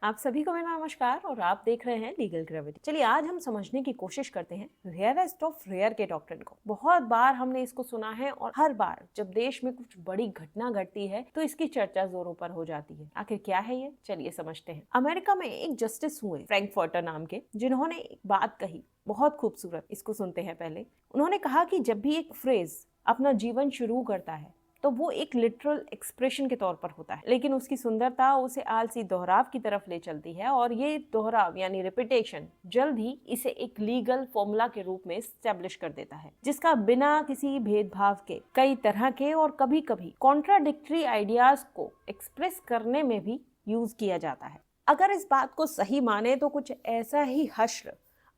आप सभी को मेरा नमस्कार और आप देख रहे हैं लीगल ग्रेविटी। चलिए आज हम समझने की कोशिश करते हैं रेयरेस्ट ऑफ रेयर के डॉक्ट्रिन को। बहुत बार हमने इसको सुना है और हर बार जब देश में कुछ बड़ी घटना घटती है तो इसकी चर्चा जोरों पर हो जाती है। आखिर क्या है ये, चलिए समझते हैं। अमेरिका में एक जस्टिस हुए फ्रैंकफर्टर नाम के, जिन्होंने एक बात कही, बहुत खूबसूरत। इसको सुनते हैं पहले। उन्होंने कहा कि जब भी एक फ्रेज अपना जीवन शुरू करता है तो वो एक लिटरल एक्सप्रेशन के तौर पर होता है, लेकिन उसकी सुंदरता उसे आलसी दोहराव की तरफ ले चलती है और ये दोहराव यानी रिपीटेशन जल्द ही इसे एक लीगल फॉर्मूला के रूप में एस्टेब्लिश कर देता है, जिसका बिना किसी भेदभाव के कई तरह के और कभी कभी कॉन्ट्राडिक्टरी आइडियाज को एक्सप्रेस करने में भी यूज किया जाता है। अगर इस बात को सही माने तो कुछ ऐसा ही हश्र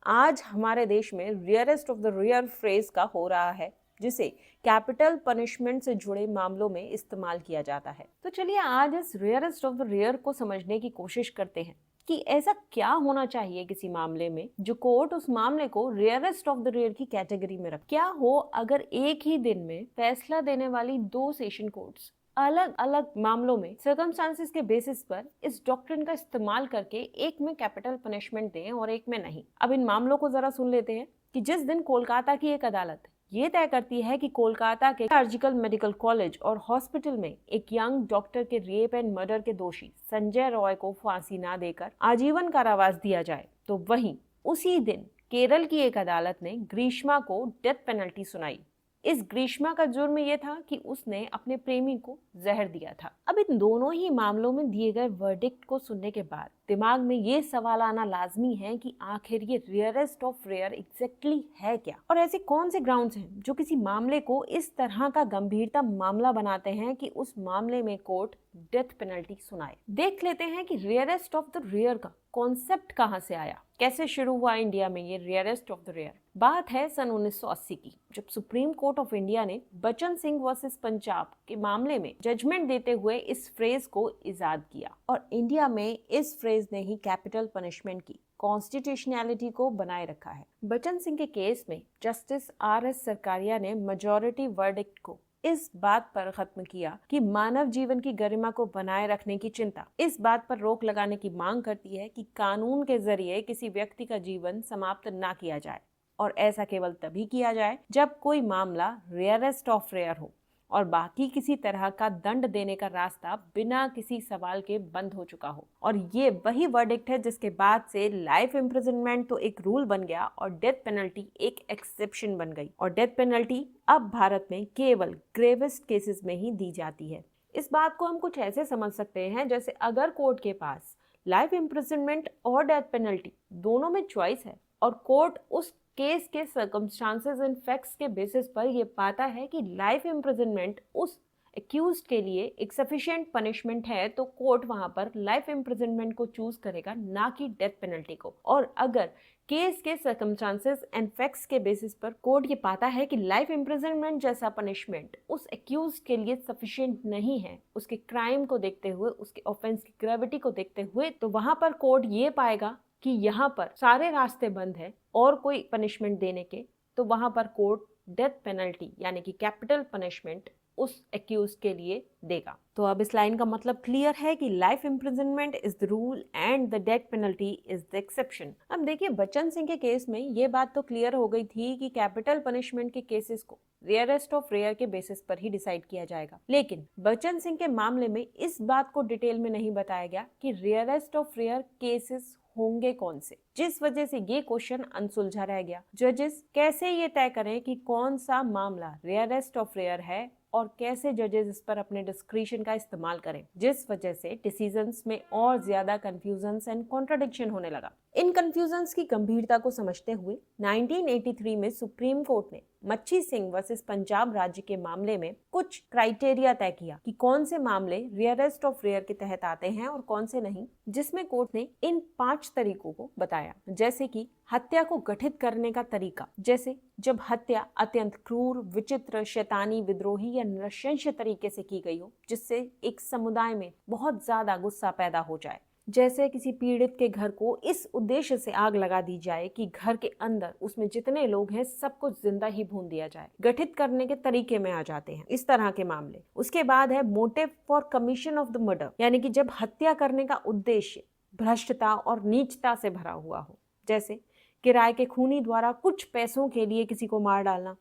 आज हमारे देश में rarest of the rear phrase का हो रहा है, जिसे कैपिटल पनिशमेंट से जुड़े मामलों में इस्तेमाल किया जाता है। तो चलिए आज इस रियरेस्ट ऑफ द रियर को समझने की कोशिश करते हैं कि ऐसा क्या होना चाहिए किसी मामले में जो कोर्ट उस मामले को रियरेस्ट ऑफ द रियर की कैटेगरी में रखे। क्या हो अगर एक ही दिन में फैसला देने वाली दो सेशन कोर्ट्स अलग अलग मामलों में सर्कमस्टांसेस के बेसिस पर इस डॉक्ट्रिन का इस्तेमाल करके एक में कैपिटल पनिशमेंट दें और एक में नहीं। अब इन मामलों को जरा सुन लेते हैं कि जिस दिन कोलकाता की एक अदालत ये तय करती है कि कोलकाता के सर्जिकल मेडिकल कॉलेज और हॉस्पिटल में एक यंग डॉक्टर के रेप एंड मर्डर के दोषी संजय रॉय को फांसी ना देकर आजीवन कारावास दिया जाए, तो वहीं उसी दिन केरल की एक अदालत ने ग्रीष्मा को डेथ पेनल्टी सुनाई। इस ग्रीष्मा का जुर्म यह था कि उसने अपने प्रेमी को जहर दिया था। अब इन दोनों ही मामलों में दिए गए वर्डिक्ट को सुनने के बाद दिमाग में ये सवाल आना लाजमी है कि आखिर ये रियरेस्ट ऑफ रेयर एग्जैक्टली है क्या, और ऐसे कौन से ग्राउंड्स हैं जो किसी मामले को इस तरह का गंभीरता मामला बनाते हैं कि उस मामले में कोर्ट डेथ पेनल्टी सुनाए। देख लेते हैं कि रियरेस्ट ऑफ द रेयर का कॉन्सेप्ट कहां से आया, कैसे शुरू हुआ इंडिया में ये रियरेस्ट ऑफ द रेयर। बात है सन 1980 की, जब सुप्रीम कोर्ट ऑफ इंडिया ने बच्चन सिंह वर्सेस पंजाब के मामले में जजमेंट देते हुए इस फ्रेज को इजाद किया, और इंडिया में इस फ्रेज ने ही कैपिटल पनिशमेंट की कॉन्स्टिट्यूशनैलिटी को बनाए रखा है। बच्चन सिंह के केस में जस्टिस आर.एस. सरकारिया ने मेजॉरिटी वर्डिक्ट को इस बात पर खत्म किया कि मानव जीवन की गरिमा को बनाए रखने की चिंता इस बात पर रोक लगाने की मांग करती है कि कानून के जरिए किसी व्यक्ति का जीवन समाप्त ना किया जाए, और ऐसा केवल तभी किया जाए जब कोई मामला रियरेस्ट ऑफ रेयर हो और बाकी किसी तरह का दंड देने का रास्ता बिना किसी सवाल के बंद हो चुका हो। और ये वही वर्डिक्ट है जिसके बाद से लाइफ इम्प्रिजनमेंट तो एक रूल बन गया और डेथ पेनल्टी एक एक्सेप्शन बन गई, और डेथ पेनल्टी अब भारत में केवल ग्रेवेस्ट केसेस में ही दी जाती है। इस बात को हम कुछ ऐसे समझ सकते हैं जैसे अगर कोर्ट के पास लाइफ इम्प्रिजनमेंट और डेथ पेनल्टी दोनों में चॉइस है और कोर्ट उस केस के सर्कमस्टांसेस एंड फैक्ट्स के बेसिस पर यह पाता है कि लाइफ इम्प्रिजनमेंट उस एक्यूज्ड के लिए एक सफिशिएंट पनिशमेंट है, तो कोर्ट वहां पर लाइफ इम्प्रिजनमेंट को चूज करेगा, ना कि डेथ पेनल्टी को। और अगर केस के सर्कमस्टांसेस एंड फैक्ट्स के बेसिस पर कोर्ट ये पाता है कि लाइफ इम्प्रिजनमेंट जैसा पनिशमेंट उस एक्यूज्ड के लिए सफिशिएंट नहीं है, उसके क्राइम को देखते हुए, उसके ऑफेंस की ग्रेविटी को देखते हुए, तो वहां पर कोर्ट ये पाएगा कि यहाँ पर सारे रास्ते बंद है और कोई पनिशमेंट देने के, तो वहां पर कोर्ट डेथ पेनल्टी यानी कि कैपिटल पनिशमेंट उस एक्यूज के लिए देगा। तो अब इस लाइन का मतलब क्लियर है कि life imprisonment is the rule and the death penalty is the exception. अब देखिए बच्चन सिंह के केस में ये बात तो क्लियर हो गई थी कि कैपिटल पनिशमेंट के केसेस को रियरेस्ट ऑफ रेयर के बेसिस पर ही डिसाइड किया जाएगा, लेकिन बच्चन सिंह के मामले में इस बात को डिटेल में नहीं बताया गया कि रियरेस्ट ऑफ रेयर केसेस होंगे कौन से, जिस वजह से ये क्वेश्चन अनसुलझा रह गया। जजेस कैसे ये तय करें कि कौन सा मामला रियरेस्ट ऑफ रेयर है और कैसे जजेस इस पर अपने डिस्क्रिशन का इस्तेमाल करें, जिस वजह से डिसीजंस में और ज्यादा कंफ्यूजन्स एंड कॉन्ट्रडिक्शन होने लगा। इन कंफ्यूजन्स की गंभीरता को समझते हुए 1983 में सुप्रीम कोर्ट ने मच्छी सिंह वर्सेस पंजाब राज्य के मामले में कुछ क्राइटेरिया तय किया कि कौन से मामले रियरेस्ट ऑफ रेयर के तहत आते हैं और कौन से नहीं, जिसमें कोर्ट ने इन 5 तरीकों को बताया, जैसे कि हत्या को गठित करने का तरीका, जैसे जब हत्या अत्यंत क्रूर, विचित्र, शैतानी, विद्रोही या नृशंस तरीके से की गई हो, जिससे एक समुदाय में बहुत ज्यादा गुस्सा पैदा हो जाए, जैसे किसी पीड़ित के घर को इस उद्देश्य से आग लगा दी जाए कि घर के अंदर उसमें जितने लोग हैं सबको जिंदा ही भून दिया जाए, गठित करने के तरीके में आ जाते हैं इस तरह के मामले। उसके बाद है motive for commission of the murder, यानी कि जब हत्या करने का उद्देश्य भ्रष्टता और नीचता से भरा हुआ हो, जैसे किराए के खूनी द्वारा कुछ पैसों के लिए किसी को मार डालना,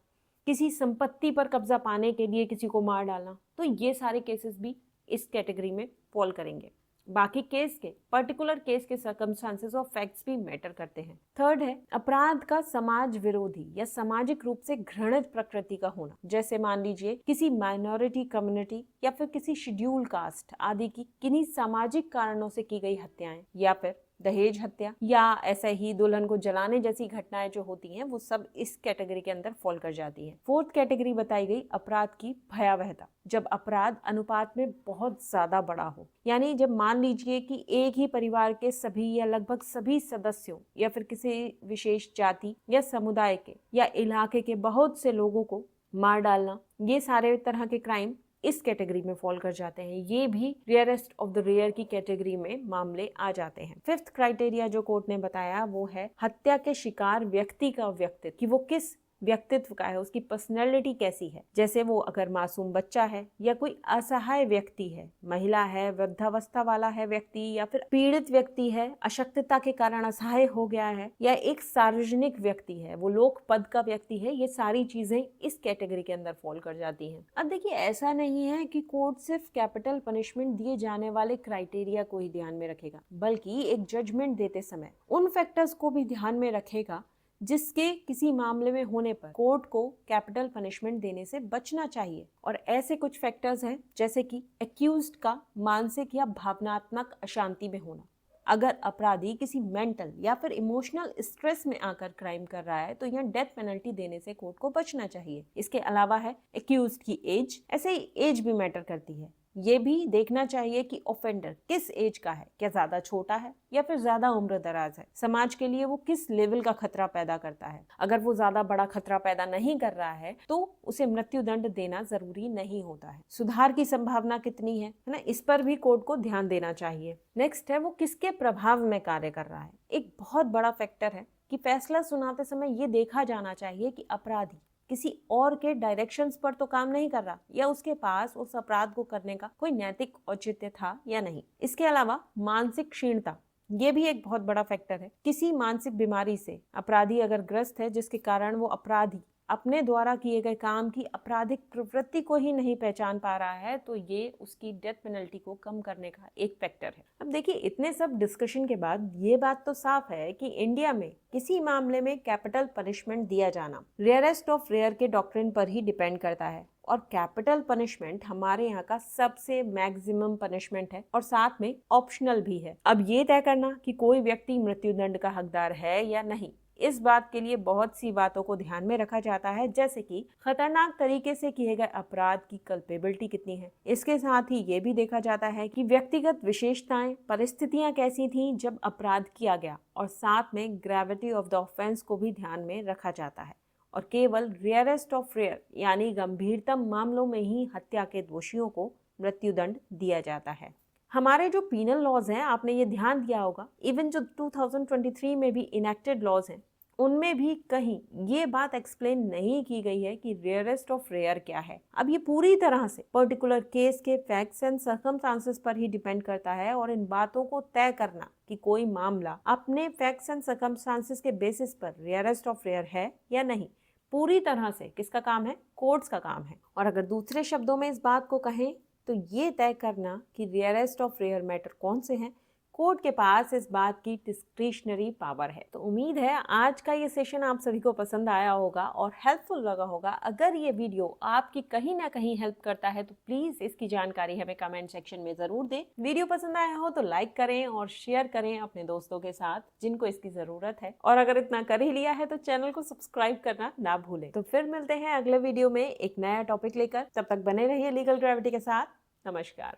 किसी संपत्ति पर कब्जा पाने के लिए किसी को मार डालना, तो ये सारे केसेस भी इस कैटेगरी में फॉल करेंगे। बाकी केस के पर्टिकुलर केस के सर्कमस्टांसेस और फैक्ट्स भी मैटर करते हैं। थर्ड है अपराध का समाज विरोधी या सामाजिक रूप से घृणित प्रकृति का होना, जैसे मान लीजिए किसी माइनॉरिटी कम्युनिटी या फिर किसी शेड्यूल कास्ट आदि की किन्हीं सामाजिक कारणों से की गई हत्याएं, या फिर दहेज हत्या, या ऐसे ही दुल्हन को जलाने जैसी घटनाएं जो होती हैं वो सब इस कैटेगरी के अंदर फॉल कर जाती है। फोर्थ कैटेगरी बताई गई अपराध की भयावहता, जब अपराध अनुपात में बहुत ज्यादा बड़ा हो, यानी जब मान लीजिए कि एक ही परिवार के सभी या लगभग सभी सदस्यों या फिर किसी विशेष जाति या समुदाय के या इलाके के बहुत से लोगों को मार डालना, ये सारे तरह के क्राइम इस कैटेगरी में फॉल कर जाते हैं। ये भी रेयरेस्ट ऑफ द रेयर की कैटेगरी में मामले आ जाते हैं। फिफ्थ क्राइटेरिया जो कोर्ट ने बताया वो है हत्या के शिकार व्यक्ति का व्यक्तित्व, कि वो किस व्यक्तित्व का है, उसकी पर्सनैलिटी कैसी है। जैसे वो अगर मासूम बच्चा है या कोई असहाय व्यक्ति है, महिला है, वृद्धावस्था वाला है व्यक्ति, या फिर पीड़ित व्यक्ति है, अशक्तता के कारण असहाय हो गया है, या एक सार्वजनिक व्यक्ति है, वो लोक पद का व्यक्ति है, ये सारी चीजें इस कैटेगरी के अंदर फॉल कर जाती हैं। अब देखिए ऐसा नहीं है कि कोर्ट सिर्फ कैपिटल पनिशमेंट दिए जाने वाले क्राइटेरिया को ही ध्यान में रखेगा, बल्कि एक जजमेंट देते समय उन फैक्टर्स को भी ध्यान में रखेगा जिसके किसी मामले में होने पर कोर्ट को कैपिटल पनिशमेंट देने से बचना चाहिए। और ऐसे कुछ फैक्टर्स हैं जैसे कि एक्यूज्ड का मानसिक या भावनात्मक अशांति में होना। अगर अपराधी किसी मेंटल या फिर इमोशनल स्ट्रेस में आकर क्राइम कर रहा है तो यहाँ डेथ पेनल्टी देने से कोर्ट को बचना चाहिए। इसके अलावा है एक्यूज्ड की एज, ऐसे ही एज भी मैटर करती है। ये भी देखना चाहिए कि ऑफेंडर किस एज का है, क्या ज्यादा छोटा है या फिर ज्यादा उम्र दराज है, समाज के लिए वो किस लेवल का खतरा पैदा करता है। अगर वो ज्यादा बड़ा खतरा पैदा नहीं कर रहा है तो उसे मृत्यु दंड देना जरूरी नहीं होता है। सुधार की संभावना कितनी है ना, इस पर भी कोर्ट को ध्यान देना चाहिए। नेक्स्ट है वो किसके प्रभाव में कार्य कर रहा है। एक बहुत बड़ा फैक्टर है कि फैसला सुनाते समय ये देखा जाना चाहिए कि अपराधी किसी और के डायरेक्शंस पर तो काम नहीं कर रहा, या उसके पास उस अपराध को करने का कोई नैतिक औचित्य था या नहीं। इसके अलावा मानसिक क्षीणता, ये भी एक बहुत बड़ा फैक्टर है। किसी मानसिक बीमारी से अपराधी अगर ग्रस्त है जिसके कारण वो अपराधी अपने द्वारा किए गए काम की आपराधिक प्रवृत्ति को ही नहीं पहचान पा रहा है तो ये उसकी डेथ पेनल्टी को कम करने का एक फैक्टर है। अब देखिए इतने सब डिस्कशन के बाद ये बात तो साफ है कि इंडिया में किसी मामले में कैपिटल पनिशमेंट दिया जाना रेयरेस्ट ऑफ रेयर के डॉक्ट्रिन पर ही डिपेंड करता है, और कैपिटल पनिशमेंट हमारे यहाँ का सबसे मैक्सिमम पनिशमेंट है और साथ में ऑप्शनल भी है। अब ये तय करना कि कोई व्यक्ति मृत्युदंड का हकदार है या नहीं, इस बात के लिए बहुत सी बातों को ध्यान में रखा जाता है, जैसे कि खतरनाक तरीके से किए गए अपराध की कल्पेबिलिटी कितनी है। इसके साथ ही ये भी देखा जाता है कि व्यक्तिगत विशेषताएं, परिस्थितियां कैसी थीं जब अपराध किया गया, और साथ में ग्रेविटी ऑफ द ऑफेंस को भी ध्यान में रखा जाता है। और केवल रेयरेस्ट ऑफ रेयर यानी गंभीरतम मामलों में ही हत्या के दोषियों को मृत्युदंड दिया जाता है। हमारे जो पीनल लॉज हैं, आपने ये ध्यान दिया होगा, इवन जो 2023 में भी इनेक्टेड लॉज हैं उनमें भी कहीं ये बात एक्सप्लेन नहीं की गई है कि रेयरेस्ट ऑफ रेयर क्या है। अब ये पूरी तरह से पर्टिकुलर केस के फैक्ट्स एंड सर्कमस्टांसेस पर ही डिपेंड करता है, और इन बातों को तय करना कि कोई मामला अपने फैक्ट्स एंड सर्कमस्टांसेस के बेसिस पर रेयरेस्ट ऑफ रेयर है या नहीं, पूरी तरह से किसका काम है? कोर्ट्स का काम है। और अगर दूसरे शब्दों में इस बात को कहें तो ये तय करना कि रेयरेस्ट ऑफ रेयर मैटर कौन से हैं, कोर्ट के पास इस बात की डिस्क्रिशनरी पावर है। तो उम्मीद है आज का ये सेशन आप सभी को पसंद आया होगा और हेल्पफुल लगा होगा। अगर ये वीडियो आपकी कहीं ना कहीं हेल्प करता है तो प्लीज इसकी जानकारी हमें कमेंट सेक्शन में जरूर दें। वीडियो पसंद आया हो तो लाइक करें और शेयर करें अपने दोस्तों के साथ जिनको इसकी जरूरत है, और अगर इतना कर ही लिया है तो चैनल को सब्सक्राइब करना ना भूलें। तो फिर मिलते हैं अगले वीडियो में एक नया टॉपिक लेकर, तब तक बने रहिए लीगल ग्रेविटी के साथ। नमस्कार।